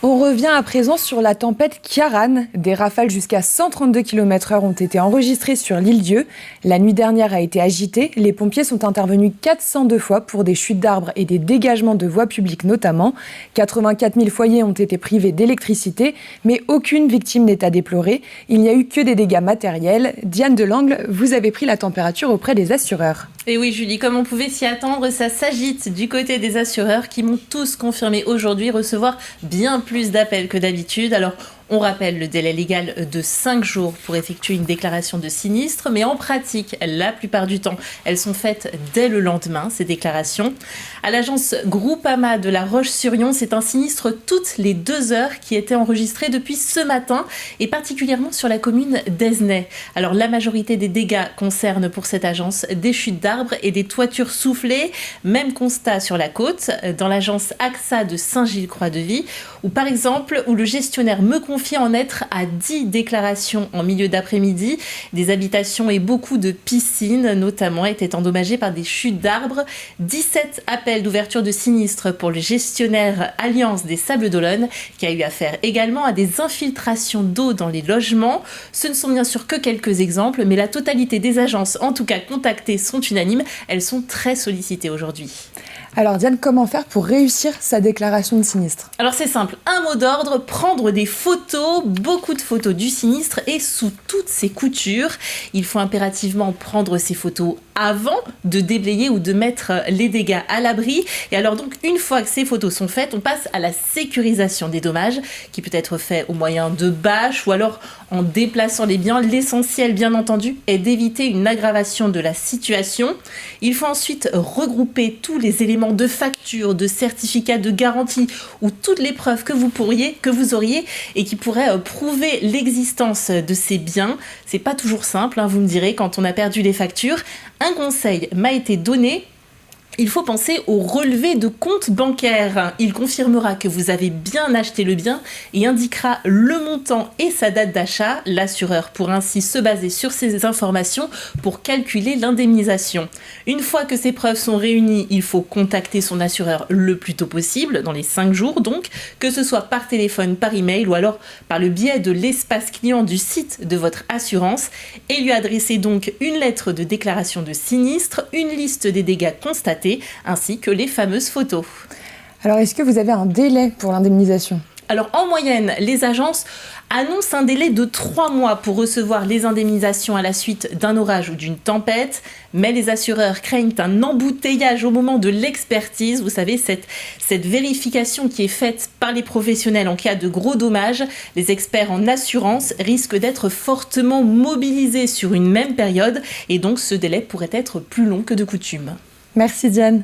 On revient à présent sur la tempête Ciarán. Des rafales jusqu'à 132 km/h ont été enregistrées sur l'île-Dieu. La nuit dernière a été agitée. Les pompiers sont intervenus 402 fois pour des chutes d'arbres et des dégagements de voies publiques notamment. 84 000 foyers ont été privés d'électricité, mais aucune victime n'est à déplorer. Il n'y a eu que des dégâts matériels. Diane Delangle, vous avez pris la température auprès des assureurs. Et oui Julie, comme on pouvait s'y attendre, ça s'agite du côté des assureurs qui m'ont tous confirmé aujourd'hui recevoir bien plus d'appels que d'habitude. Alors, on rappelle le délai légal de 5 jours pour effectuer une déclaration de sinistre, mais en pratique, la plupart du temps, elles sont faites dès le lendemain, ces déclarations. À l'agence Groupama de La Roche-sur-Yon, c'est un sinistre toutes les 2 heures qui était enregistré depuis ce matin, et particulièrement sur la commune d'Esnay. Alors, la majorité des dégâts concernent pour cette agence des chutes d'arbres et des toitures soufflées. Même constat sur la côte, dans l'agence AXA de Saint-Gilles-Croix-de-Vie, où par exemple, où le gestionnaire me confie en être à 10 déclarations en milieu d'après-midi. Des habitations et beaucoup de piscines, notamment, étaient endommagées par des chutes d'arbres. 17 appels d'ouverture de sinistre pour le gestionnaire Alliance des Sables d'Olonne, qui a eu affaire également à des infiltrations d'eau dans les logements. Ce ne sont bien sûr que quelques exemples, mais la totalité des agences, en tout cas contactées, sont unanimes. Elles sont très sollicitées aujourd'hui. Alors Diane, comment faire pour réussir sa déclaration de sinistre ? Alors c'est simple, un mot d'ordre, prendre des photos, beaucoup de photos du sinistre et sous toutes ses coutures. Il faut impérativement prendre ces photos avant de déblayer ou de mettre les dégâts à l'abri. Et alors donc, une fois que ces photos sont faites, on passe à la sécurisation des dommages, qui peut être fait au moyen de bâches ou alors en déplaçant les biens. L'essentiel, bien entendu, est d'éviter une aggravation de la situation. Il faut ensuite regrouper tous les éléments de facture, de certificat de garantie ou toutes les preuves que vous auriez et qui pourraient prouver l'existence de ces biens. C'est pas toujours simple, vous me direz, quand on a perdu les factures. Un conseil m'a été donné. Il faut penser au relevé de compte bancaire. Il confirmera que vous avez bien acheté le bien et indiquera le montant et sa date d'achat. L'assureur pourra ainsi se baser sur ces informations pour calculer l'indemnisation. Une fois que ces preuves sont réunies, il faut contacter son assureur le plus tôt possible, dans les 5 jours donc, que ce soit par téléphone, par email ou alors par le biais de l'espace client du site de votre assurance et lui adresser donc une lettre de déclaration de sinistre, une liste des dégâts constatés ainsi que les fameuses photos. Alors, est-ce que vous avez un délai pour l'indemnisation ? Alors, en moyenne, les agences annoncent un délai de 3 mois pour recevoir les indemnisations à la suite d'un orage ou d'une tempête, mais les assureurs craignent un embouteillage au moment de l'expertise. Vous savez, cette vérification qui est faite par les professionnels en cas de gros dommages, les experts en assurance risquent d'être fortement mobilisés sur une même période et donc ce délai pourrait être plus long que de coutume. Merci Diane.